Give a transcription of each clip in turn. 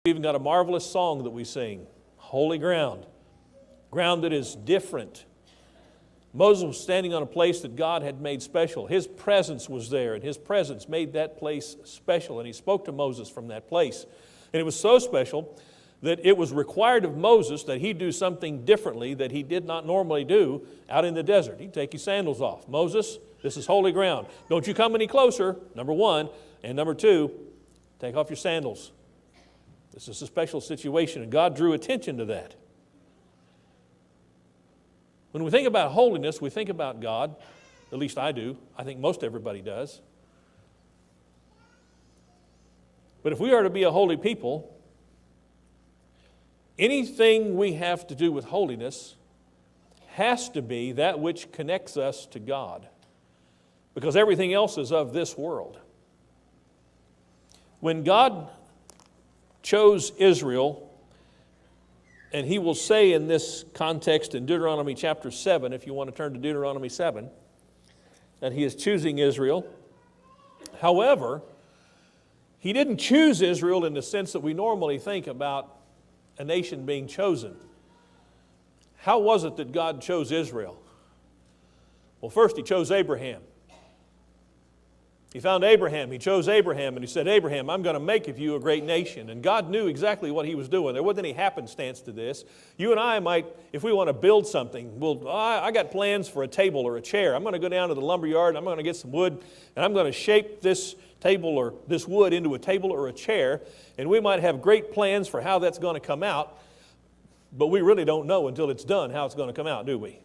We've even got a marvelous song that we sing, Holy Ground, ground that is different. Moses was standing on a place that God had made special. His presence was there, and His presence made that place special, and He spoke to Moses from that place. And it was so special that it was required of Moses that he do something differently that he did not normally do out in the desert. He'd take his sandals off. Moses, this is holy ground. Don't you come any closer, number one. And number two, take off your sandals. This is a special situation, and God drew attention to that. When we think about holiness, we think about God. At least I do. I think most everybody does. But if we are to be a holy people, anything we have to do with holiness has to be that which connects us to God, because everything else is of this world. When God chose Israel, and He will say in this context in Deuteronomy chapter 7, if you want to turn to Deuteronomy 7, that He is choosing Israel. However, He didn't choose Israel in the sense that we normally think about a nation being chosen. How was it that God chose Israel? Well, first He chose Abraham. He found Abraham. He chose Abraham, and He said, Abraham, I'm going to make of you a great nation. And God knew exactly what He was doing. There wasn't any happenstance to this. You and I might, if we want to build something, I got plans for a table or a chair. I'm going to go down to the lumber yard, and I'm going to get some wood, and I'm going to shape this table or this wood into a table or a chair. And we might have great plans for how that's going to come out, but we really don't know until it's done how it's going to come out, do we?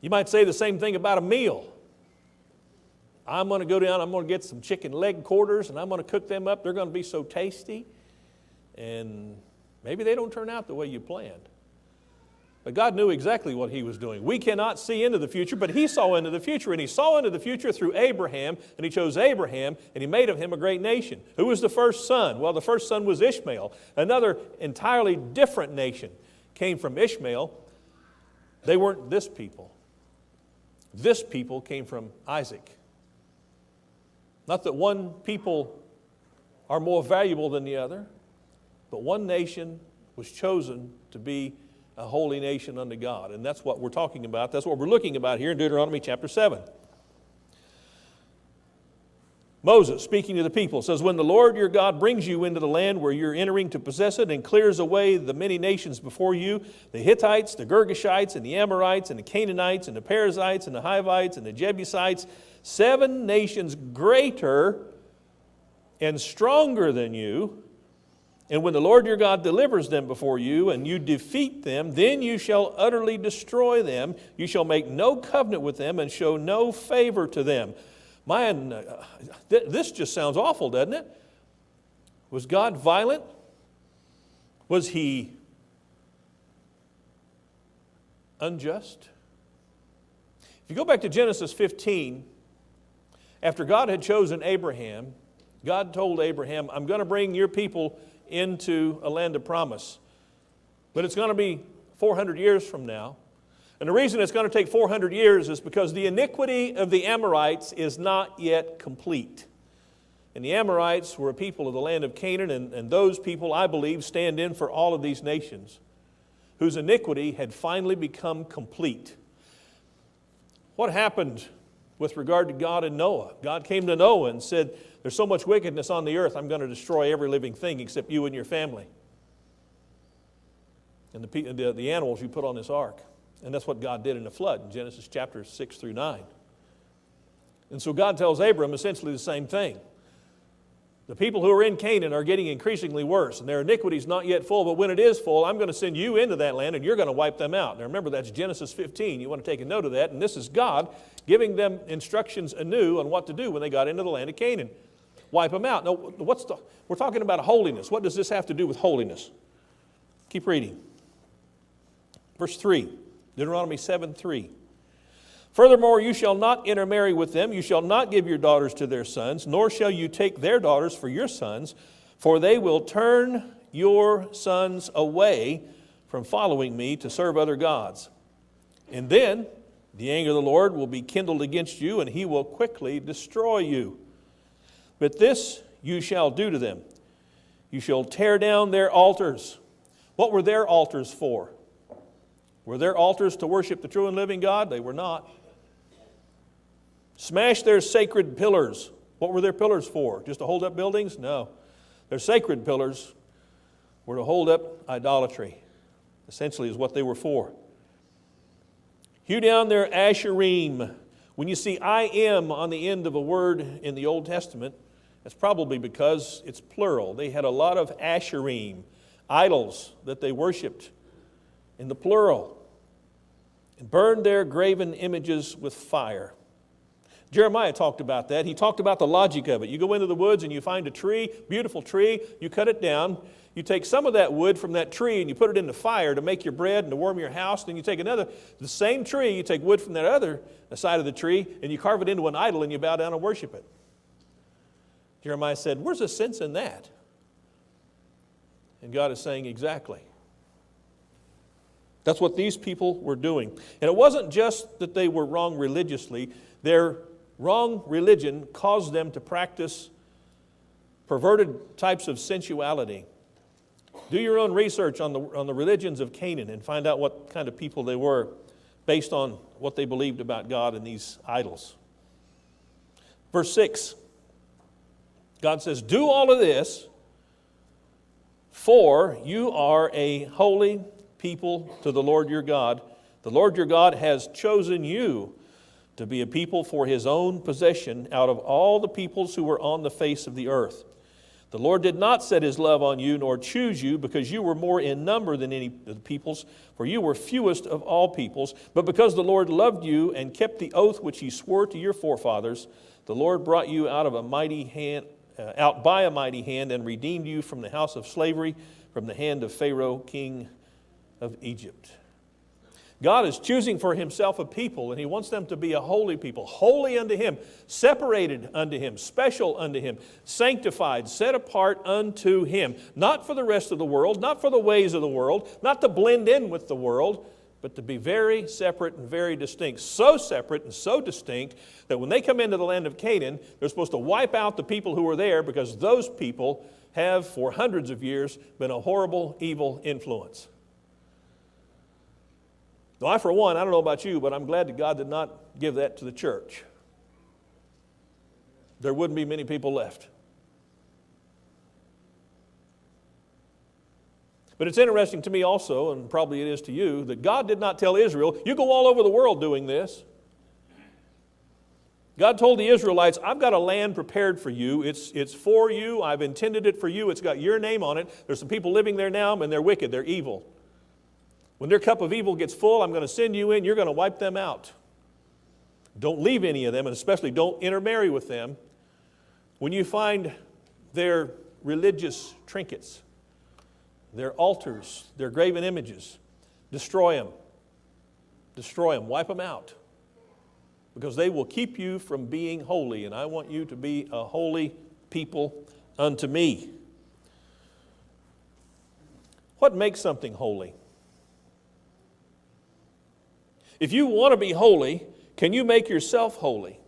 You might say the same thing about a meal. I'm going to go down, I'm going to get some chicken leg quarters, and I'm going to cook them up. They're going to be so tasty. And maybe they don't turn out the way you planned. But God knew exactly what He was doing. We cannot see into the future, but He saw into the future. And He saw into the future through Abraham, and He chose Abraham, and He made of him a great nation. Who was the first son? Well, the first son was Ishmael. Another entirely different nation came from Ishmael. They weren't this people. This people came from Isaac. Not that one people are more valuable than the other, but one nation was chosen to be a holy nation unto God. And that's what we're talking about. That's what we're looking about here in Deuteronomy chapter 7. Moses, speaking to the people, says, when the Lord your God brings you into the land where you're entering to possess it and clears away the many nations before you, the Hittites, the Girgashites, and the Amorites, and the Canaanites, and the Perizzites, and the Hivites, and the Jebusites, 7 nations greater and stronger than you, and when the Lord your God delivers them before you, and you defeat them, then you shall utterly destroy them. You shall make no covenant with them, and show no favor to them. Man, this just sounds awful, doesn't it? Was God violent? Was He unjust? If you go back to Genesis 15, after God had chosen Abraham, God told Abraham, I'm going to bring your people into a land of promise. But it's going to be 400 years from now. And the reason it's going to take 400 years is because the iniquity of the Amorites is not yet complete. And the Amorites were a people of the land of Canaan, and those people, I believe, stand in for all of these nations whose iniquity had finally become complete. What happened with regard to God and Noah? God came to Noah and said, there's so much wickedness on the earth, I'm going to destroy every living thing except you and your family and the animals you put on this ark. And that's what God did in the flood in Genesis chapters 6 through 9. And so God tells Abram essentially the same thing. The people who are in Canaan are getting increasingly worse, and their iniquity is not yet full, but when it is full, I'm going to send you into that land, and you're going to wipe them out. Now remember, that's Genesis 15. You want to take a note of that, and this is God giving them instructions anew on what to do when they got into the land of Canaan. Wipe them out. Now, we're talking about holiness. What does this have to do with holiness? Keep reading. Verse 3. Deuteronomy 7:3. Furthermore, you shall not intermarry with them. You shall not give your daughters to their sons, nor shall you take their daughters for your sons, for they will turn your sons away from following me to serve other gods. And then the anger of the Lord will be kindled against you, and He will quickly destroy you. But this you shall do to them. You shall tear down their altars. What were their altars for? Were their altars to worship the true and living God? They were not. Smash their sacred pillars. What were their pillars for? Just to hold up buildings? No. Their sacred pillars were to hold up idolatry. Essentially is what they were for. Hew down their asherim. When you see I am on the end of a word in the Old Testament, that's probably because it's plural. They had a lot of asherim, idols that they worshipped in the plural. And burned their graven images with fire. Jeremiah talked about that. He talked about the logic of it. You go into the woods and you find a tree, beautiful tree, you cut it down. You take some of that wood from that tree and you put it in the fire to make your bread and to warm your house. Then you take the same tree, you take wood from that other side of the tree and you carve it into an idol and you bow down and worship it. Jeremiah said, where's the sense in that? And God is saying exactly. That's what these people were doing. And it wasn't just that they were wrong religiously. Their wrong religion caused them to practice perverted types of sensuality. Do your own research on the religions of Canaan and find out what kind of people they were based on what they believed about God and these idols. Verse 6, God says, do all of this, for you are a holy people to the Lord your God. The Lord your God has chosen you to be a people for His own possession out of all the peoples who were on the face of the earth. The Lord did not set His love on you, nor choose you, because you were more in number than any of the peoples, for you were fewest of all peoples. But because the Lord loved you and kept the oath which He swore to your forefathers, the Lord brought you out by a mighty hand, and redeemed you from the house of slavery, from the hand of Pharaoh, king of Egypt. God is choosing for Himself a people, and He wants them to be a holy people, holy unto Him, separated unto Him, special unto Him, sanctified, set apart unto Him, not for the rest of the world, not for the ways of the world, not to blend in with the world, but to be very separate and very distinct. So separate and so distinct that when they come into the land of Canaan, they're supposed to wipe out the people who were there, because those people have for hundreds of years been a horrible, evil influence. Now, I, for one, I don't know about you, but I'm glad that God did not give that to the church. There wouldn't be many people left. But it's interesting to me also, and probably it is to you, that God did not tell Israel, you go all over the world doing this. God told the Israelites, I've got a land prepared for you. It's for you. I've intended it for you. It's got your name on it. There's some people living there now, and they're wicked. They're evil. When their cup of evil gets full, I'm going to send you in. You're going to wipe them out. Don't leave any of them, and especially don't intermarry with them. When you find their religious trinkets, their altars, their graven images, destroy them. Destroy them. Wipe them out. Because they will keep you from being holy, and I want you to be a holy people unto me. What makes something holy? If you want to be holy, can you make yourself holy?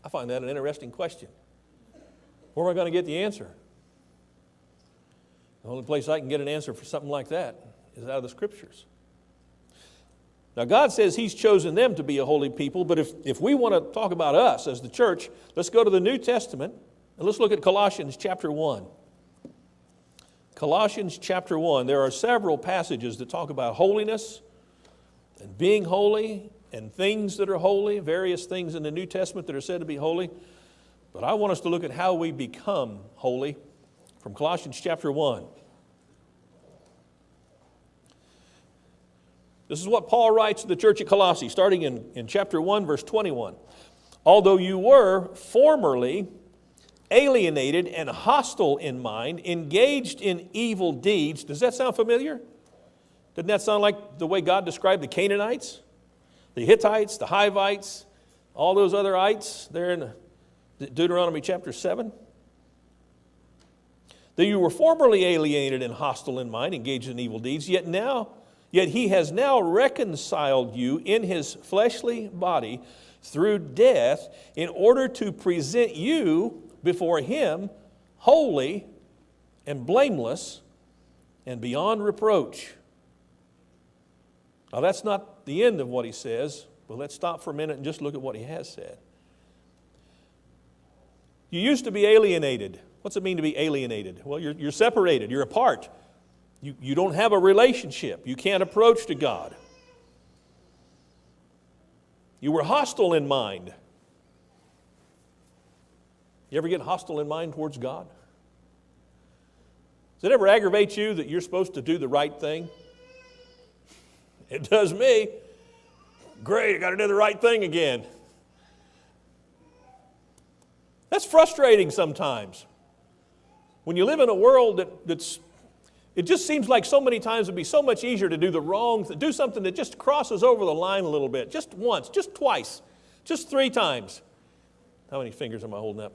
I find that an interesting question. Where am I going to get the answer? The only place I can get an answer for something like that is out of the Scriptures. Now, God says He's chosen them to be a holy people, but if we want to talk about us as the church, let's go to the New Testament and let's look at Colossians chapter 1. Colossians chapter 1, there are several passages that talk about holiness and being holy and things that are holy, various things in the New Testament that are said to be holy. But I want us to look at how we become holy from Colossians chapter 1. This is what Paul writes to the church at Colossae, starting in chapter 1, verse 21. Although you were formerly alienated and hostile in mind, engaged in evil deeds. Does that sound familiar? Doesn't that sound like the way God described the Canaanites, the Hittites, the Hivites, all those other ites there in Deuteronomy chapter 7? That you were formerly alienated and hostile in mind, engaged in evil deeds, yet now Yet he has now reconciled you in his fleshly body through death in order to present you before him holy and blameless and beyond reproach. Now that's not the end of what he says, but let's stop for a minute and just look at what he has said. You used to be alienated. What's it mean to be alienated? Well, you're separated, you're apart. You don't have a relationship. You can't approach to God. You were hostile in mind. You ever get hostile in mind towards God? Does it ever aggravate you that you're supposed to do the right thing? It does me. Great, I got to do the right thing again. That's frustrating sometimes. When you live in a world it just seems like so many times it would be so much easier to do the wrong, to do something that just crosses over the line a little bit. Just once, just twice, just 3 times. How many fingers am I holding up?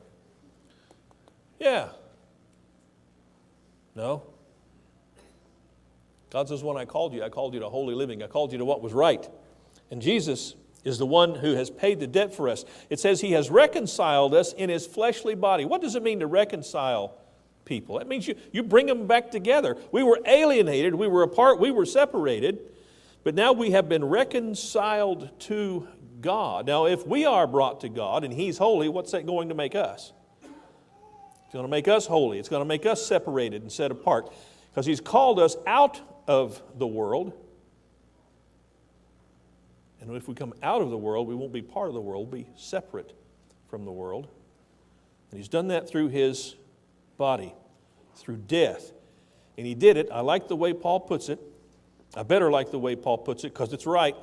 Yeah. No. God says, when I called you to holy living. I called you to what was right. And Jesus is the one who has paid the debt for us. It says he has reconciled us in his fleshly body. What does it mean to reconcile people? That means you bring them back together. We were alienated, we were apart, we were separated, but now we have been reconciled to God. Now, if we are brought to God and he's holy, what's that going to make us? It's going to make us holy. It's going to make us separated and set apart because he's called us out of the world. And if we come out of the world, we won't be part of the world, we'll be separate from the world. And he's done that through his body, through death. And he did it, I like the way Paul puts it. I better like the way Paul puts it because it's right.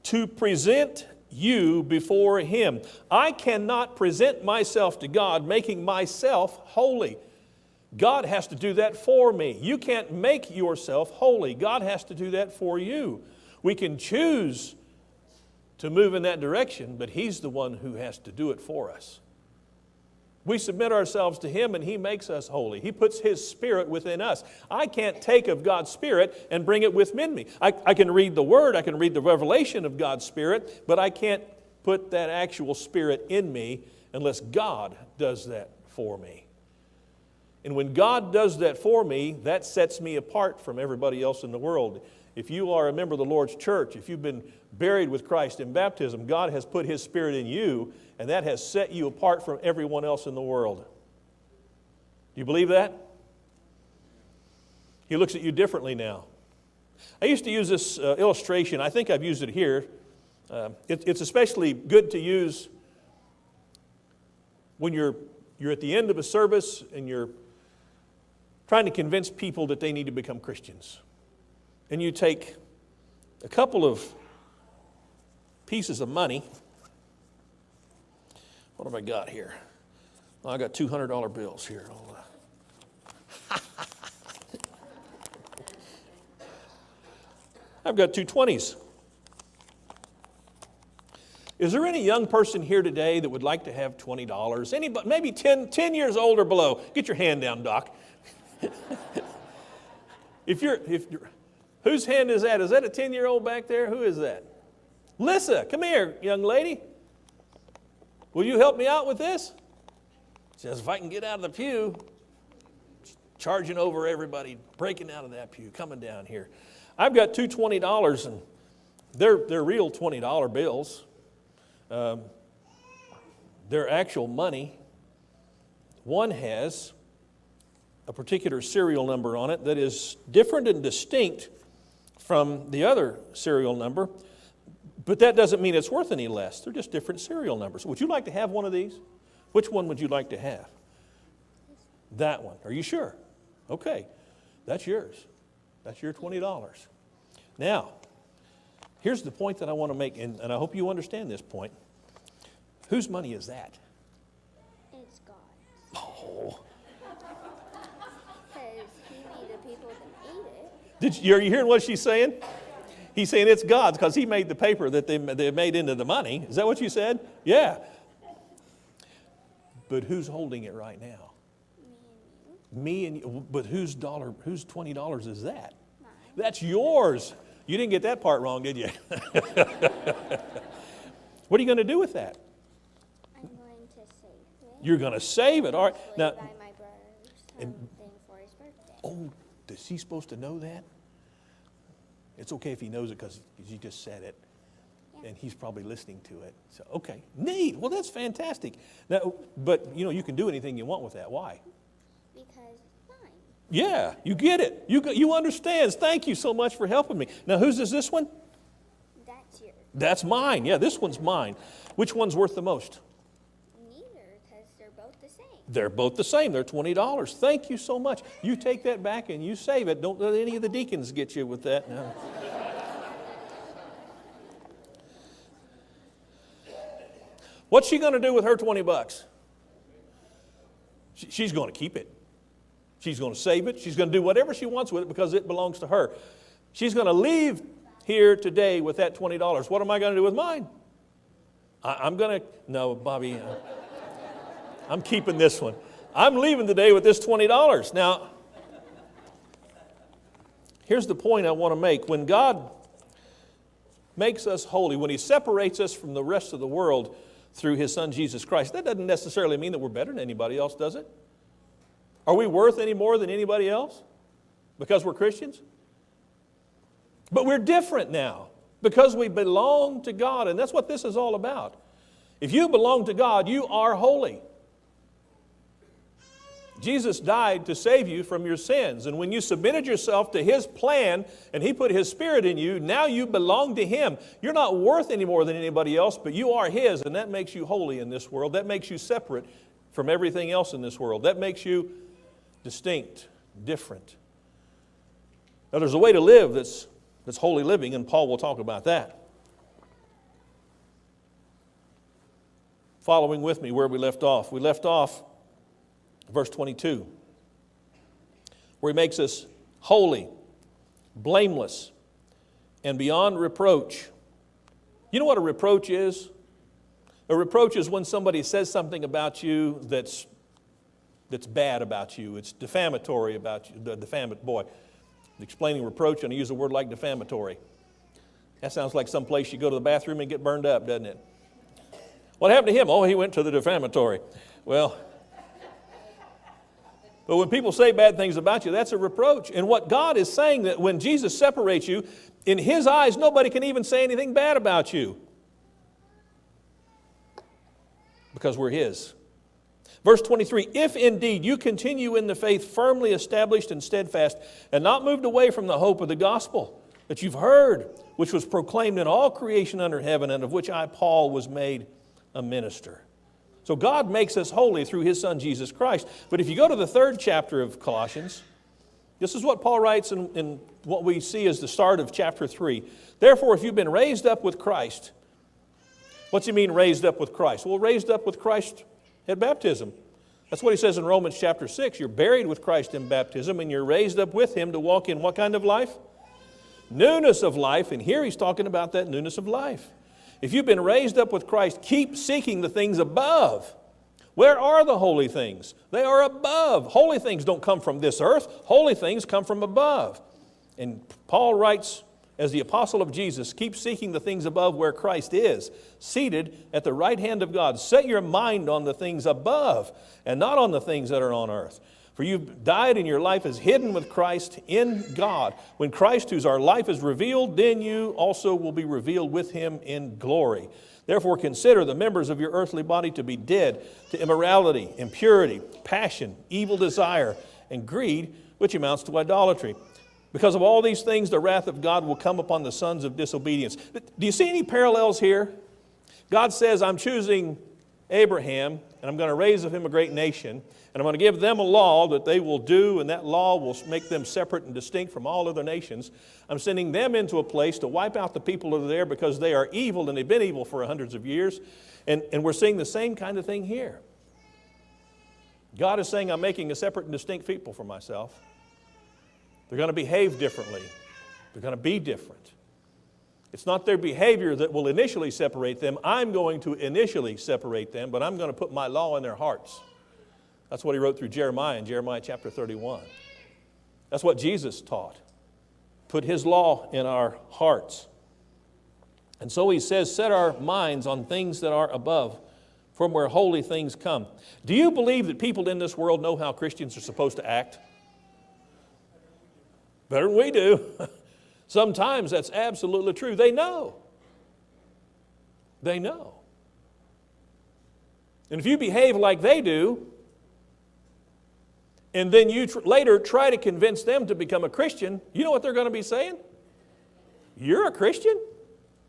To present you before him. I cannot present myself to God making myself holy. God has to do that for me. You can't make yourself holy. God has to do that for you. We can choose to move in that direction, but he's the one who has to do it for us. We submit ourselves to him and he makes us holy. He puts his spirit within us. I can't take of God's spirit and bring it within me. I can read the word, I can read the revelation of God's spirit, but I can't put that actual spirit in me unless God does that for me. And when God does that for me, that sets me apart from everybody else in the world. If you are a member of the Lord's church, if you've been buried with Christ in baptism, God has put his spirit in you, and that has set you apart from everyone else in the world. Do you believe that? He looks at you differently now. I used to use this illustration. I think I've used it here. It's especially good to use when you're at the end of a service and you're trying to convince people that they need to become Christians. And you take a couple of pieces of money. What have I got here? Well, I got $200 bills here. I've got 2 20s. Is there any young person here today that would like to have $20? Anybody, maybe 10 years old or below? Get your hand down, Doc. If you're, whose hand is that? Is that a 10-year-old back there? Who is that? Lissa, come here, young lady. Will you help me out with this? She says, if I can get out of the pew, charging over everybody, breaking out of that pew, coming down here. I've got 2 $20, and they're real $20 bills. They're actual money. One has a particular serial number on it that is different and distinct from the other serial number, but that doesn't mean it's worth any less. They're just different serial numbers. Would you like to have one of these? Which one would you like to have? That one. Are you sure? Okay. That's yours. That's your $20. Now, here's the point that I want to make, and I hope you understand this point. Whose money is that? It's God's. Oh. Because he made the people that ate it. Are you hearing what she's saying? He's saying it's God's because he made the paper that they made into the money. Is that what you said? Yeah. But who's holding it right now? Me and you. Me and you. But whose $20 is that? Mine. That's yours. You didn't get that part wrong, did you? What are you going to do with that? I'm going to save it. You're going to save it. All right. Now, Buy my brother something for his birthday. oh, is he supposed to know that? It's okay if he knows it because you just said it. Yeah. And he's probably listening to it. So, okay, neat. Well, that's fantastic. Now, but, you can do anything you want with that. Why? Because it's mine. Yeah, you get it. You understand. Thank you so much for helping me. Now, whose is this one? That's yours. That's mine. Yeah, this one's mine. Which one's worth the most? Neither, because they're both the same. They're both the same. They're $20. Thank you so much. You take that back and you save it. Don't let any of the deacons get you with that. No. What's she going to do with her $20? She's going to keep it. She's going to save it. She's going to do whatever she wants with it because it belongs to her. She's going to leave here today with that $20. What am I going to do with mine? I'm going to, no, Bobby, I'm keeping this one. I'm leaving today with this $20. Now, here's the point I want to make. When God makes us holy, when He separates us from the rest of the world through His Son Jesus Christ, that doesn't necessarily mean that we're better than anybody else, does it? Are we worth any more than anybody else because we're Christians? But we're different now because we belong to God, and that's what this is all about. If you belong to God, you are holy. Jesus died to save you from your sins, and when you submitted yourself to His plan and He put His Spirit in you, now you belong to Him. You're not worth any more than anybody else, but you are His, and that makes you holy in this world. That makes you separate from everything else in this world. That makes you distinct, different. Now, there's a way to live that's holy living, and Paul will talk about that. Following with me where we left off. We left off verse 22, where he makes us holy, blameless, and beyond reproach. You know what a reproach is? A reproach is when somebody says something about you that's bad about you. It's defamatory about you. Boy, explaining reproach, and I use a word like defamatory. That sounds like some place you go to the bathroom and get burned up, doesn't it? What happened to him? Oh, he went to the defamatory. Well, but when people say bad things about you, that's a reproach. And what God is saying, that when Jesus separates you, in His eyes, nobody can even say anything bad about you. Because we're His. Verse 23, if indeed you continue in the faith firmly established and steadfast, and not moved away from the hope of the gospel that you've heard, which was proclaimed in all creation under heaven, and of which I, Paul, was made a minister. So God makes us holy through His Son, Jesus Christ. But if you go to the 3rd chapter of Colossians, this is what Paul writes in what we see as the start of chapter 3. Therefore, if you've been raised up with Christ, what's he mean raised up with Christ? Well, raised up with Christ at baptism. That's what he says in Romans chapter 6. You're buried with Christ in baptism, and you're raised up with Him to walk in what kind of life? Newness of life. And here he's talking about that newness of life. If you've been raised up with Christ, keep seeking the things above. Where are the holy things? They are above. Holy things don't come from this earth. Holy things come from above. And Paul writes, as the apostle of Jesus, keep seeking the things above where Christ is, seated at the right hand of God. Set your mind on the things above and not on the things that are on earth. For you've died and your life is hidden with Christ in God. When Christ, who's our life, is revealed, then you also will be revealed with Him in glory. Therefore consider the members of your earthly body to be dead to immorality, impurity, passion, evil desire, and greed, which amounts to idolatry. Because of all these things, the wrath of God will come upon the sons of disobedience. Do you see any parallels here? God says, I'm choosing Abraham, and I'm going to raise of him a great nation, and I'm going to give them a law that they will do, and that law will make them separate and distinct from all other nations. I'm sending them into a place to wipe out the people that are there because they are evil, and they've been evil for hundreds of years. And we're seeing the same kind of thing here. God is saying, I'm making a separate and distinct people for myself. They're going to behave differently. They're going to be different. It's not their behavior that will initially separate them. I'm going to initially separate them, but I'm going to put my law in their hearts. That's what he wrote through Jeremiah in Jeremiah chapter 31. That's what Jesus taught. put His law in our hearts. And so He says, set our minds on things that are above, from where holy things come. Do you believe that people in this world know how Christians are supposed to act? Better than we do. Sometimes that's absolutely true. They know. They know. And if you behave like they do, and then you later try to convince them to become a Christian, you know what they're going to be saying? You're a Christian?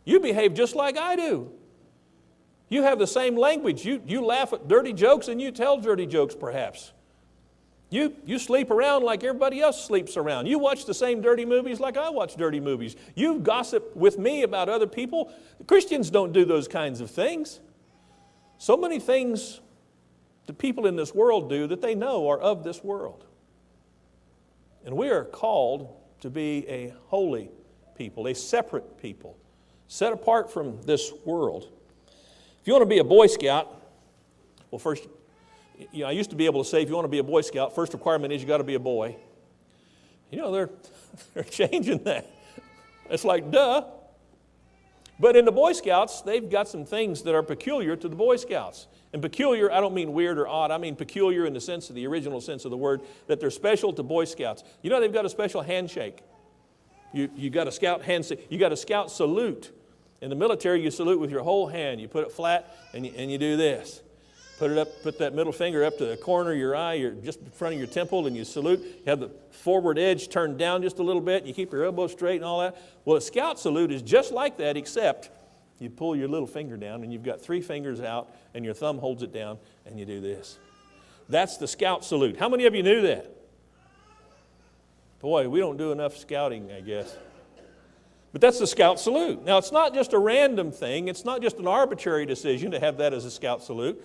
You behave just like I do. You have the same language. You laugh at dirty jokes and you tell dirty jokes perhaps. You sleep around like everybody else sleeps around. You watch the same dirty movies like I watch dirty movies. You gossip with me about other people. Christians don't do those kinds of things. So many things the people in this world do that they know are of this world. And we are called to be a holy people, a separate people, set apart from this world. If you want to be a Boy Scout, well, first, I used to be able to say if you want to be a Boy Scout, first requirement is you got to be a boy. They're changing that. It's like, duh. But in the Boy Scouts, they've got some things that are peculiar to the Boy Scouts. And peculiar, I don't mean weird or odd. I mean peculiar in the sense of the original sense of the word, that they're special to Boy Scouts. They've got a special handshake. You got a scout handshake. You got a scout salute. In the military, you salute with your whole hand. You put it flat and you do this. Put that middle finger up to the corner of your eye, just in front of your temple, and you salute. You have the forward edge turned down just a little bit. You keep your elbow straight and all that. Well, a scout salute is just like that, except you pull your little finger down, and you've got 3 fingers out, and your thumb holds it down, and you do this. That's the scout salute. How many of you knew that? Boy, we don't do enough scouting, I guess. But that's the scout salute. Now, it's not just a random thing. It's not just an arbitrary decision to have that as a scout salute.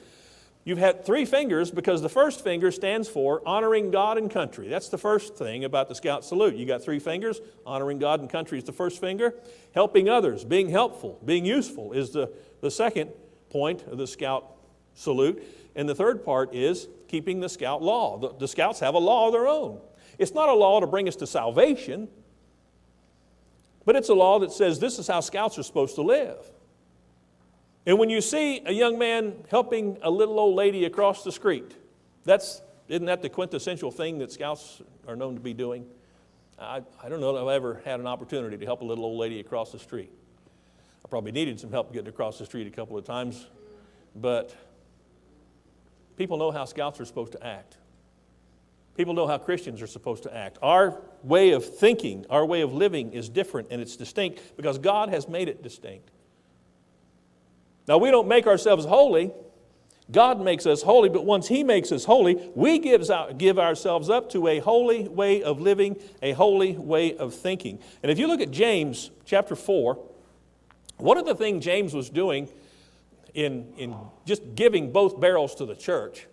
You've had 3 fingers because the first finger stands for honoring God and country. That's the first thing about the scout salute. You got 3 fingers. Honoring God and country is the first finger. Helping others, being helpful, being useful is the second point of the scout salute. And the third part is keeping the scout law. The scouts have a law of their own. It's not a law to bring us to salvation, but it's a law that says this is how scouts are supposed to live. And when you see a young man helping a little old lady across the street, isn't that the quintessential thing that scouts are known to be doing? I don't know that I've ever had an opportunity to help a little old lady across the street. I probably needed some help getting across the street a couple of times, but people know how scouts are supposed to act. People know how Christians are supposed to act. Our way of thinking, our way of living is different, and it's distinct because God has made it distinct. Now, we don't make ourselves holy. God makes us holy, but once He makes us holy, we give ourselves up to a holy way of living, a holy way of thinking. And if you look at James chapter 4, one of the things James was doing in just giving both barrels to the church,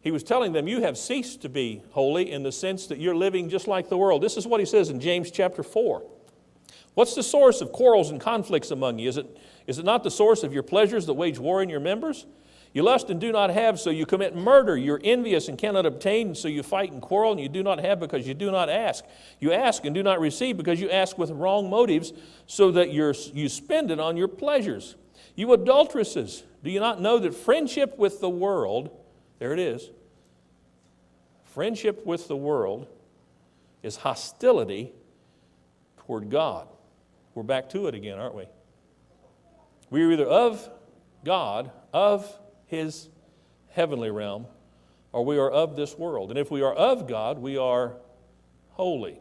he was telling them, you have ceased to be holy in the sense that you're living just like the world. This is what he says in James chapter 4. What's the source of quarrels and conflicts among you? Is it not the source of your pleasures that wage war in your members? You lust and do not have, so you commit murder. You're envious and cannot obtain, so you fight and quarrel, and you do not have because you do not ask. You ask and do not receive because you ask with wrong motives, so that you spend it on your pleasures. You adulteresses, do you not know that friendship with the world, there it is, friendship with the world is hostility toward God? We're back to it again, aren't we? We are either of God, of His heavenly realm, or we are of this world. And if we are of God, we are holy.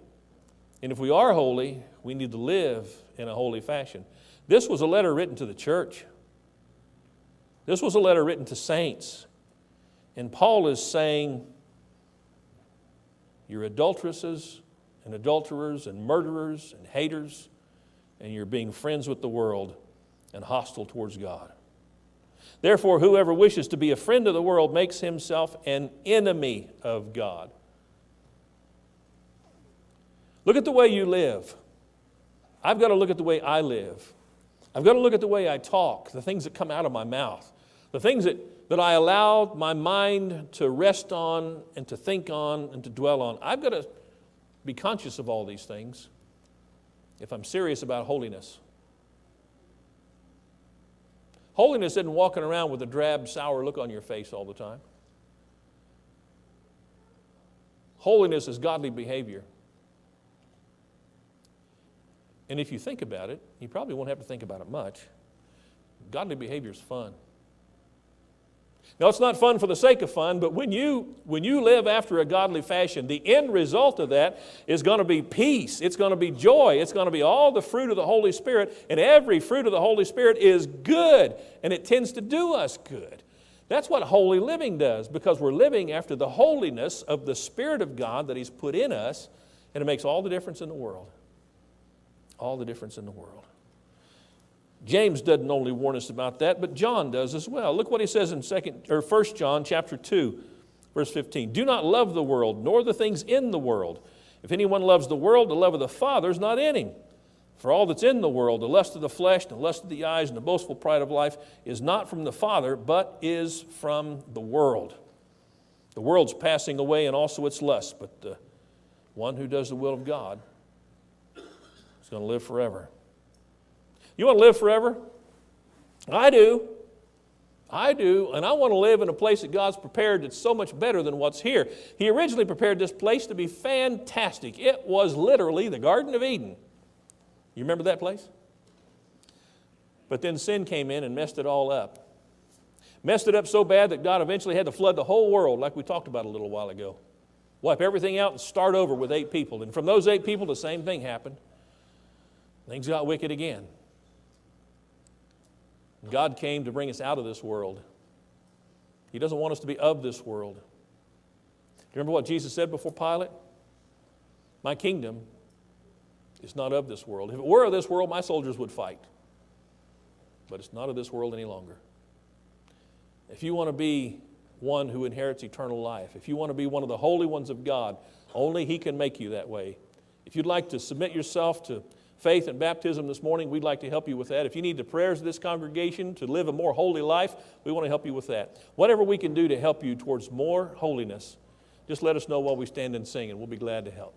And if we are holy, we need to live in a holy fashion. This was a letter written to the church. This was a letter written to saints. And Paul is saying, you're adulteresses and adulterers and murderers and haters, and you're being friends with the world and hostile towards God. Therefore, whoever wishes to be a friend of the world makes himself an enemy of God. Look at the way you live. I've got to look at the way I live. I've got to look at the way I talk, the things that come out of my mouth, the things that I allow my mind to rest on and to think on and to dwell on. I've got to be conscious of all these things. if I'm serious about holiness. Holiness isn't walking around with a drab, sour look on your face all the time. Holiness is godly behavior. And if you think about it, you probably won't have to think about it much. Godly behavior is fun. Now, it's not fun for the sake of fun, but when you live after a godly fashion, the end result of that is going to be peace. It's going to be joy. It's going to be all the fruit of the Holy Spirit, and every fruit of the Holy Spirit is good, and it tends to do us good. That's what holy living does, because we're living after the holiness of the Spirit of God that He's put in us, and it makes all the difference in the world. All the difference in the world. James doesn't only warn us about that, but John does as well. Look what he says in 1 John chapter 2, verse 15. Do not love the world, nor the things in the world. If anyone loves the world, the love of the Father is not in him. For all that's in the world, the lust of the flesh, the lust of the eyes, and the boastful pride of life, is not from the Father, but is from the world. The world's passing away and also its lust, but the one who does the will of God is going to live forever. You want to live forever? I do. I do, and I want to live in a place that God's prepared that's so much better than what's here. He originally prepared this place to be fantastic. It was literally the Garden of Eden. You remember that place? But then sin came in and messed it all up. Messed it up so bad that God eventually had to flood the whole world, like we talked about a little while ago. Wipe everything out and start over with 8 people. And from those 8 people, the same thing happened. Things got wicked again. God came to bring us out of this world. He doesn't want us to be of this world. Do you remember what Jesus said before Pilate? My kingdom is not of this world. If it were of this world, my soldiers would fight. But it's not of this world any longer. If you want to be one who inherits eternal life, if you want to be one of the holy ones of God, only He can make you that way. If you'd like to submit yourself to faith and baptism this morning, we'd like to help you with that. If you need the prayers of this congregation to live a more holy life, we want to help you with that. Whatever we can do to help you towards more holiness, just let us know while we stand and sing, and we'll be glad to help.